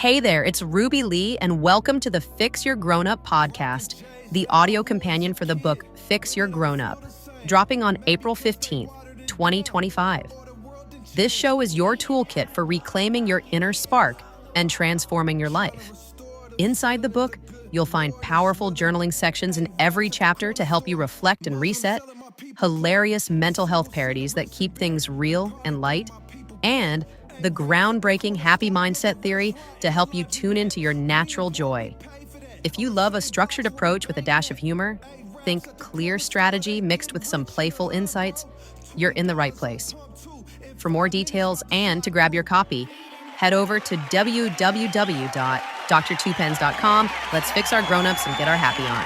Hey there, it's Ruby Lee, and welcome to the Fix Your Grown Up podcast, the audio companion for the book Fix Your Grown Up, dropping on April 15th, 2025. This show is your toolkit for reclaiming your inner spark and transforming your life. Inside the book, you'll find powerful journaling sections in every chapter to help you reflect and reset, hilarious mental health parodies that keep things real and light, and the groundbreaking happy mindset theory to help you tune into your natural joy. If you love a structured approach with a dash of humor, think clear strategy mixed with some playful insights, you're in the right place. For more details and to grab your copy, head over to www.drtuepenz.com. Let's fix our grown-ups and get our happy on.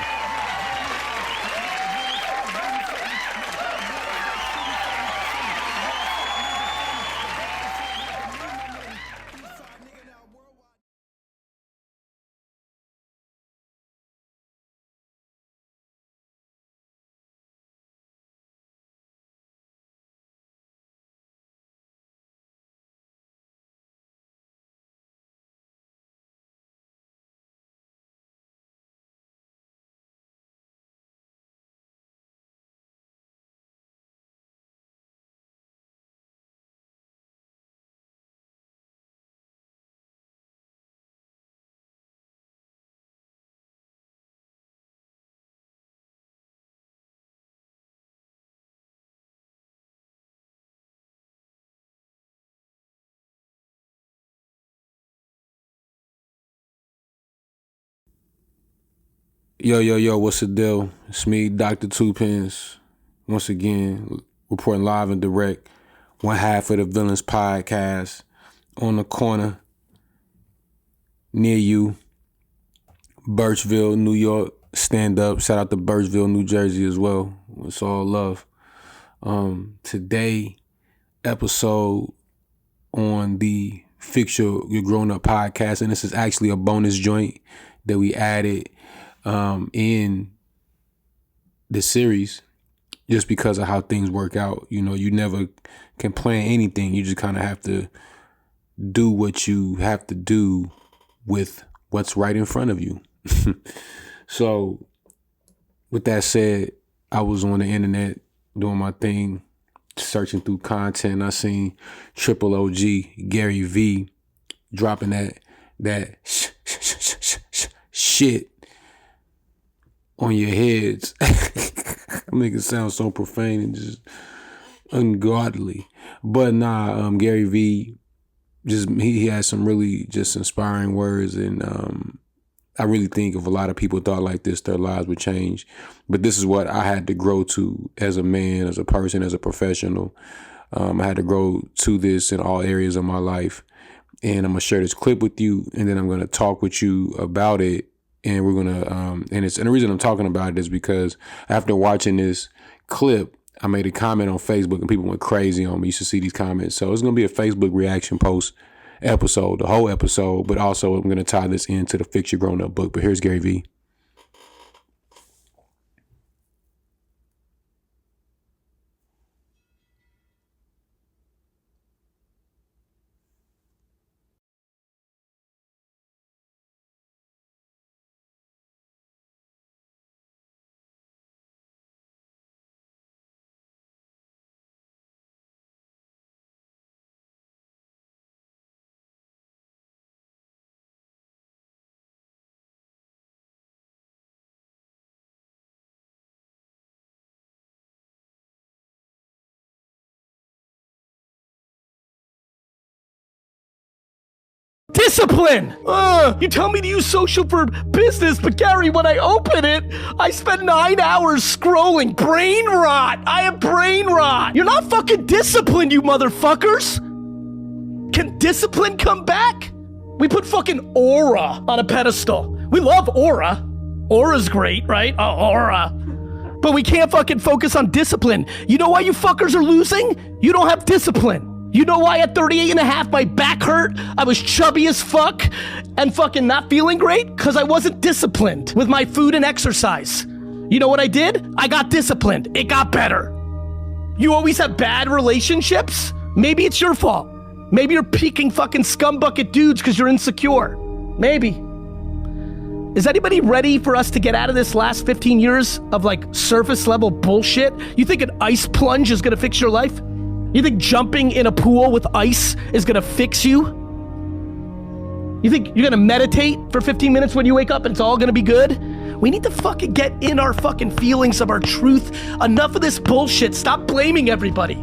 Yo, what's the deal? It's me, Dr. Tuepenz, once again, reporting live and direct, one half of the Villains podcast, on the corner, near you, Birchville, New York, stand up, shout out to Birchville, New Jersey as well, it's all love. Today, episode on the Fix Your Grown Up podcast, and this is actually a bonus joint that we added in the series, just because of how things work out. You know, you never can plan anything. You just kind of have to do what you have to do with what's right in front of you. So with that said, I was on the internet doing my thing, searching through content. I seen Triple OG, Gary V, dropping that shit on your heads. Make it sound so profane and just ungodly. But nah, Gary V, just he has some really just inspiring words, and I really think if a lot of people thought like this, their lives would change. But this is what I had to grow to as a man, as a person, as a professional. I had to grow to this in all areas of my life. And I'm gonna share this clip with you, and then I'm gonna talk with you about it. And we're gonna, and the reason I'm talking about it is because after watching this clip, I made a comment on Facebook and people went crazy on me. You should see these comments. So it's gonna be a Facebook reaction post episode, the whole episode, but also I'm gonna tie this into the Fix Your Grown Up book. But here's Gary V. Discipline! You tell me to use social for business, but Gary, when I open it, I spend 9 hours scrolling. Brain rot! I have brain rot! You're not fucking disciplined, you motherfuckers! Can discipline come back? We put fucking aura on a pedestal. We love aura. Aura's great, right? Aura. But we can't fucking focus on discipline. You know why you fuckers are losing? You don't have discipline. You know why at 38 and a half my back hurt? I was chubby as fuck and fucking not feeling great? Because I wasn't disciplined with my food and exercise. You know what I did? I got disciplined. It got better. You always have bad relationships? Maybe it's your fault. Maybe you're picking fucking scumbucket dudes because you're insecure. Maybe. Is anybody ready for us to get out of this last 15 years of like surface level bullshit? You think an ice plunge is gonna fix your life? You think jumping in a pool with ice is gonna fix you? You think you're gonna meditate for 15 minutes when you wake up and it's all gonna be good? We need to fucking get in our fucking feelings of our truth. Enough of this bullshit. Stop blaming everybody.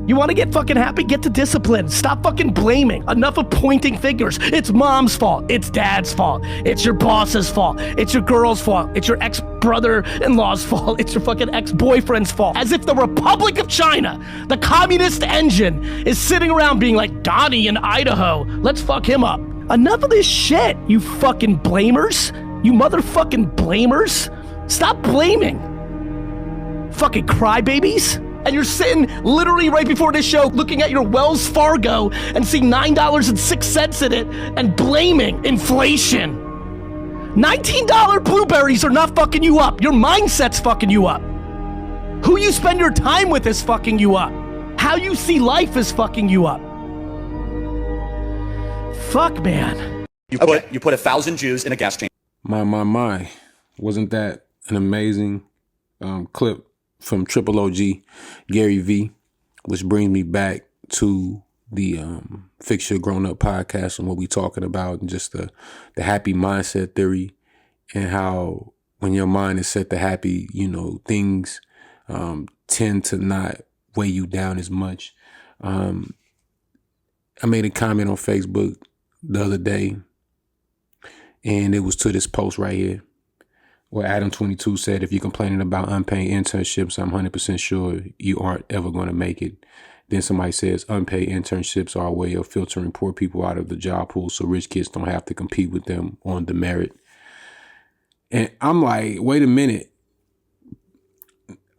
You wanna get fucking happy? Get to discipline. Stop fucking blaming. Enough of pointing fingers. It's mom's fault. It's dad's fault. It's your boss's fault. It's your girl's fault. It's your ex-brother-in-law's fault. It's your fucking ex-boyfriend's fault. As if the Republic of China, the communist engine, is sitting around being like, Donnie in Idaho, let's fuck him up. Enough of this shit, you fucking blamers. You motherfucking blamers. Stop blaming. Fucking crybabies. And you're sitting literally right before this show looking at your Wells Fargo and seeing $9.06 in it and blaming inflation. $19 blueberries are not fucking you up. Your mindset's fucking you up. Who you spend your time with is fucking you up. How you see life is fucking you up. Fuck, man. You put 1,000 Jews in a gas chamber. My. Wasn't that an amazing clip from Triple OG, Gary V, which brings me back to the Fix Your Grown Up podcast and what we talking about and just the happy mindset theory and how when your mind is set to happy, you know, things tend to not weigh you down as much. I made a comment on Facebook the other day and it was to this post right here. Where Adam22 said, if you're complaining about unpaid internships, I'm 100% sure you aren't ever going to make it. Then somebody says unpaid internships are a way of filtering poor people out of the job pool so rich kids don't have to compete with them on the merit. And I'm like, wait a minute.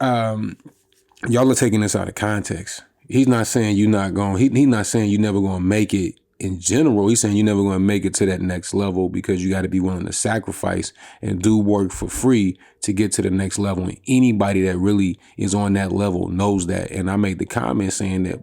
Y'all are taking this out of context. He's not saying you're not going, he's not saying you're never going to make it in general. He's saying you're never going to make it to that next level because you got to be willing to sacrifice and do work for free to get to the next level. And anybody that really is on that level knows that. And I made the comment saying that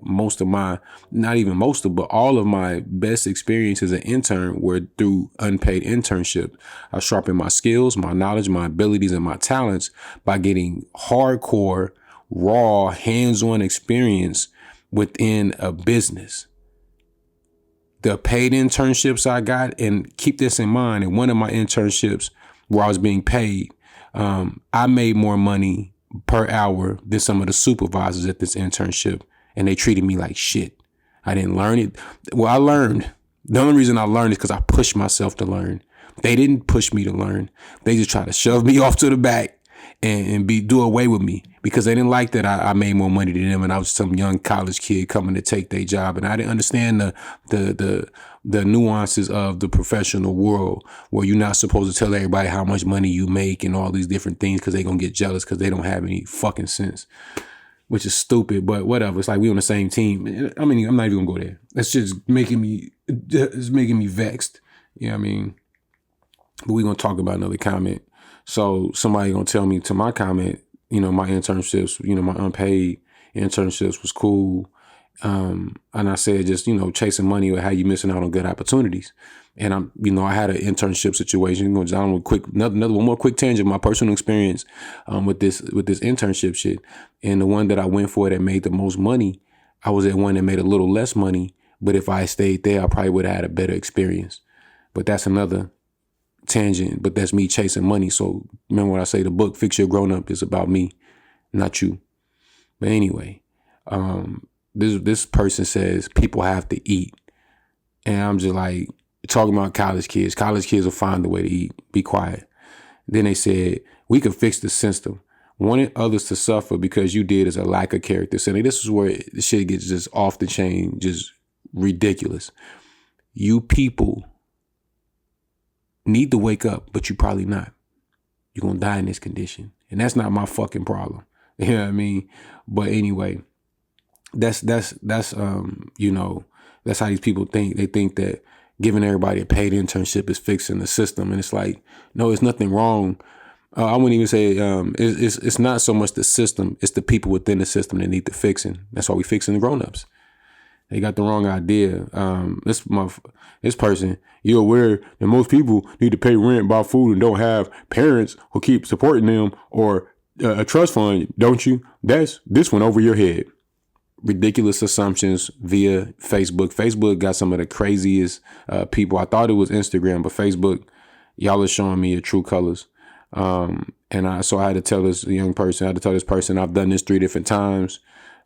all of my best experiences as an intern were through unpaid internship. I sharpened my skills, my knowledge, my abilities, and my talents by getting hardcore, raw, hands-on experience within a business. The paid internships I got, and keep this in mind, in one of my internships where I was being paid, I made more money per hour than some of the supervisors at this internship, and they treated me like shit. I didn't learn it. Well, I learned. The only reason I learned is because I pushed myself to learn. They didn't push me to learn. They just tried to shove me off to the back and do away with me because they didn't like that I made more money than them and I was some young college kid coming to take their job, and I didn't understand the nuances of the professional world where you're not supposed to tell everybody how much money you make and all these different things because they're gonna get jealous because they don't have any fucking sense, which is stupid, but whatever. It's like we on the same team. I mean, I'm not even gonna go there. It's just making me vexed. You know what I mean? But we're gonna talk about another comment. So somebody gonna tell me to my comment, you know, my internships, you know, my unpaid internships was cool. And I said, just, you know, chasing money or how you missing out on good opportunities. And I had an internship situation. Going down with another one more quick tangent. My personal experience with this internship shit, and the one that I went for that made the most money, I was at one that made a little less money. But if I stayed there, I probably would have had a better experience. But that's another tangent, but that's me chasing money. So remember what I say, the book Fix Your Grown Up is about me, not you. But anyway, this person says people have to eat. And I'm just like, talking about college kids. College kids will find a way to eat. Be quiet. Then they said, we can fix the system. Wanting others to suffer because you did is a lack of character. So this is where the shit gets just off the chain, just ridiculous. You people need to wake up, but you probably not. You're going to die in this condition. And that's not my fucking problem. You know what I mean? But anyway, that's you know, that's how these people think. They think that giving everybody a paid internship is fixing the system. And it's like, no, it's nothing wrong. I wouldn't even say it's not so much the system. It's the people within the system that need the fixing. That's why we fixing the grown-ups. They got the wrong idea. This person, you're aware that most people need to pay rent, buy food, and don't have parents who keep supporting them or a trust fund, don't you? This went over your head. Ridiculous assumptions via Facebook. Facebook got some of the craziest people. I thought it was Instagram, but Facebook, y'all are showing me your true colors. So I had to tell this young person, I've done this 3 different times.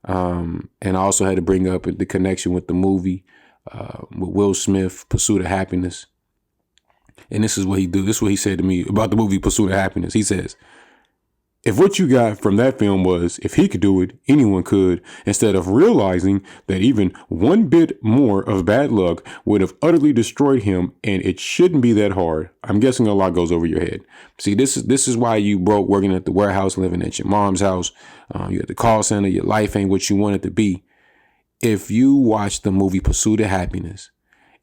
And I also had to bring up the connection with the movie, with Will Smith, Pursuit of Happiness. And this is what he do. This is what he said to me about the movie Pursuit of Happiness. He says, if what you got from that film was, if he could do it, anyone could, instead of realizing that even one bit more of bad luck would have utterly destroyed him, and it shouldn't be that hard. I'm guessing a lot goes over your head. See, this is why you broke, working at the warehouse, living at your mom's house. You at the call center. Your life ain't what you want it to be. If you watched the movie Pursuit of Happiness,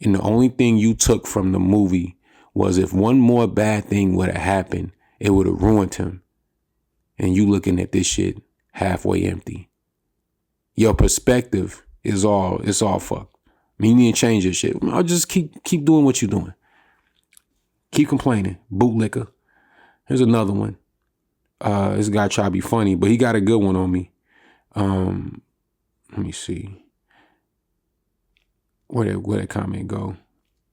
and the only thing you took from the movie was if one more bad thing would have happened, it would have ruined him. And you looking at this shit halfway empty. Your perspective it's all fucked. I mean, you need to change your shit. I'll just keep doing what you're doing. Keep complaining. Bootlicker. Here's another one. This guy try to be funny, but he got a good one on me. Let me see. Where'd that comment go?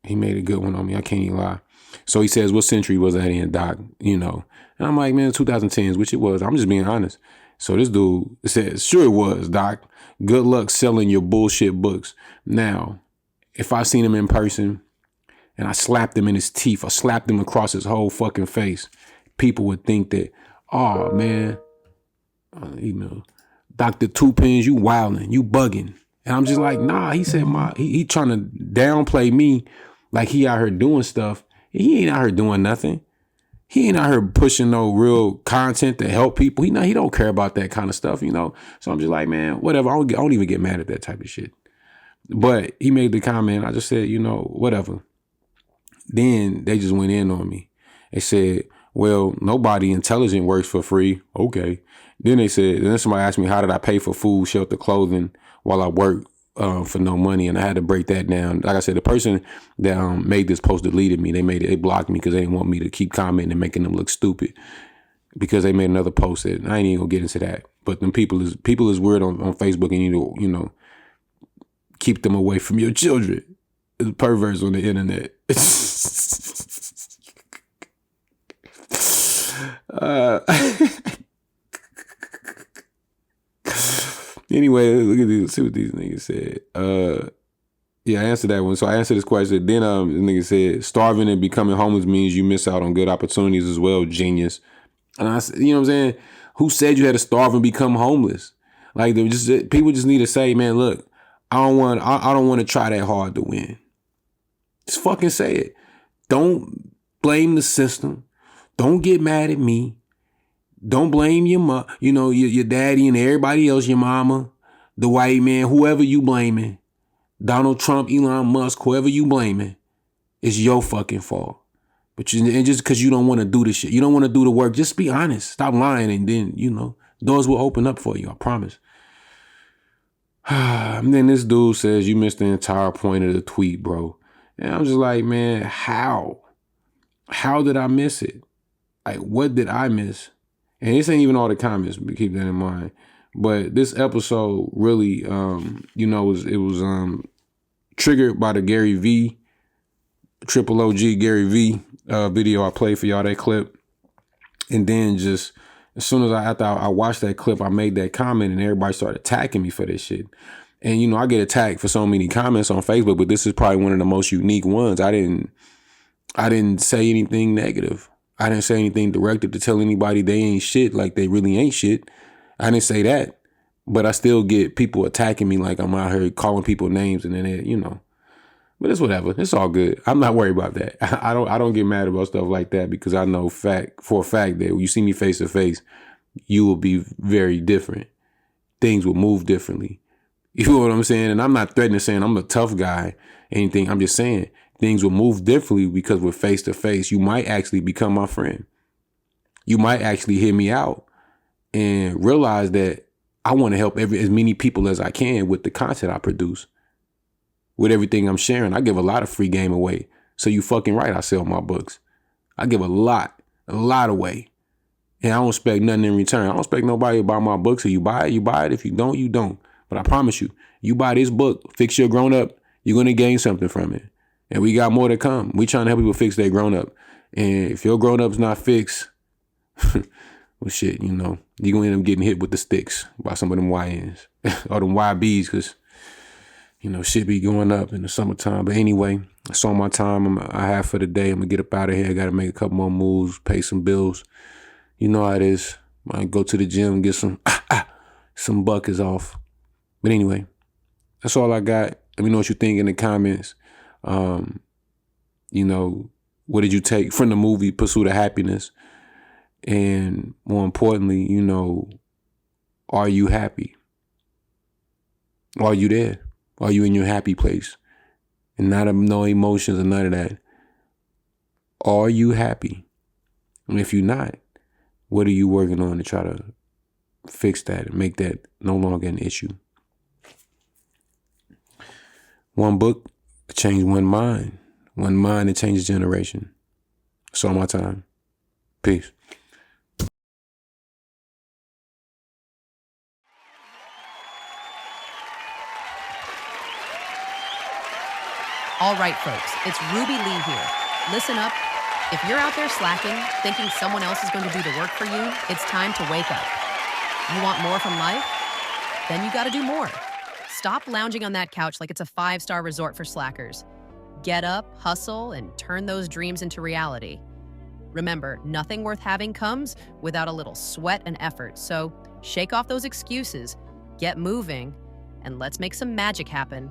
He made a good one on me. I can't even lie. So he says, what century was that in, Doc? You know. And I'm like, man, 2010s, which it was. I'm just being honest. So this dude says, sure it was, Doc. Good luck selling your bullshit books. Now, if I seen him in person and I slapped him in his teeth, I slapped him across his whole fucking face, people would think that, oh, man, you know, Dr. Tuepenz, you wilding, you bugging. And I'm just like, nah, he said, he trying to downplay me like he out here doing stuff. He ain't out here doing nothing. He ain't out here pushing no real content to help people. He don't care about that kind of stuff, you know. So I'm just like, man, whatever. I don't even get mad at that type of shit. But he made the comment. I just said, you know, whatever. Then they just went in on me. They said, well, nobody intelligent works for free. Okay. Then somebody asked me, how did I pay for food, shelter, clothing while I work for no money? And I had to break that down. Like I said, the person that made this post deleted me. They blocked me because they didn't want me to keep commenting and making them look stupid, because they made another post that I ain't even gonna get into that. But them people is weird on Facebook, and you need to, you know, keep them away from your children. It's perverts on the internet. Anyway, look at these. See what these niggas said. Yeah, I answered that one. So I answered this question. Then the nigga said, starving and becoming homeless means you miss out on good opportunities as well, genius. And I said, you know what I'm saying? Who said you had to starve and become homeless? Like, people just need to say, man, look, I don't want to try that hard to win. Just fucking say it. Don't blame the system. Don't get mad at me. Don't blame your daddy and everybody else, your mama, the white man, whoever you blaming, Donald Trump, Elon Musk, whoever you blaming, it's your fucking fault. And just because you don't want to do the shit, you don't want to do the work, just be honest. Stop lying, and then, you know, doors will open up for you, I promise. And then this dude says, you missed the entire point of the tweet, bro. And I'm just like, man, how? How did I miss it? Like, what did I miss? And this ain't even all the comments, but keep that in mind. But this episode really, it was triggered by the Gary V, Triple OG Gary V video I played for y'all, that clip. And then just as soon as after I watched that clip, I made that comment, and everybody started attacking me for this shit. And, you know, I get attacked for so many comments on Facebook, but this is probably one of the most unique ones. I didn't say anything negative. I didn't say anything directed to tell anybody they ain't shit, like they really ain't shit. I didn't say that. But I still get people attacking me like I'm out here calling people names, and then they, you know. But it's whatever. It's all good. I'm not worried about that. I don't get mad about stuff like that, because I know for a fact that when you see me face to face, you will be very different. Things will move differently. You know what I'm saying? And I'm not threatening saying I'm a tough guy, anything. I'm just saying things will move differently because we're face to face. You might actually become my friend. You might actually hear me out and realize that I want to help as many people as I can with the content I produce. with everything I'm sharing. I give a lot of free game away. So you fucking right, I sell my books. I give a lot away. And I don't expect nothing in return. I don't expect nobody to buy my books. So you buy it, you buy it. If you don't, you don't. But I promise you, you buy this book, Fix Your Grown Up, you're going to gain something from it. And we got more to come. We trying to help people fix their grown up. And if your grown up's not fixed, well, shit, you know, you're going to end up getting hit with the sticks by some of them YNs or them YBs, because, you know, shit be going up in the summertime. But anyway, that's all my time I have for the day. I'm going to get up out of here. I got to make a couple more moves, pay some bills. You know how it is. I go to the gym, get some buckets off. But anyway, that's all I got. Let me know what you think in the comments. You know, what did you take from the movie Pursuit of Happiness? And more importantly, you know, are you happy? Are you there? Are you in your happy place? And no emotions or none of that. Are you happy? And if you're not, what are you working on to try to fix that and make that no longer an issue? One book to change one mind. One mind to change a generation. That's all my time. Peace. All right, folks, it's Ruby Lee here. Listen up. If you're out there slacking, thinking someone else is going to do the work for you, it's time to wake up. You want more from life? Then you got to do more. Stop lounging on that couch like it's a 5-star resort for slackers. Get up, hustle, and turn those dreams into reality. Remember, nothing worth having comes without a little sweat and effort. So shake off those excuses, get moving, and let's make some magic happen.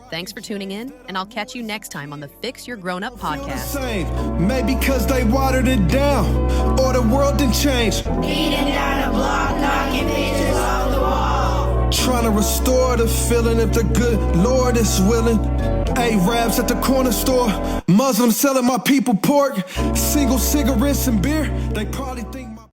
Thanks for tuning in, and I'll catch you next time on the Fix Your Grown Up podcast. Maybe because they watered it down, or the world didn't change. Beating down the block, knocking pictures off the wall. Trying to restore the feeling if the good Lord is willing. Arabs at the corner store, Muslims selling my people pork, single cigarettes and beer. They probably think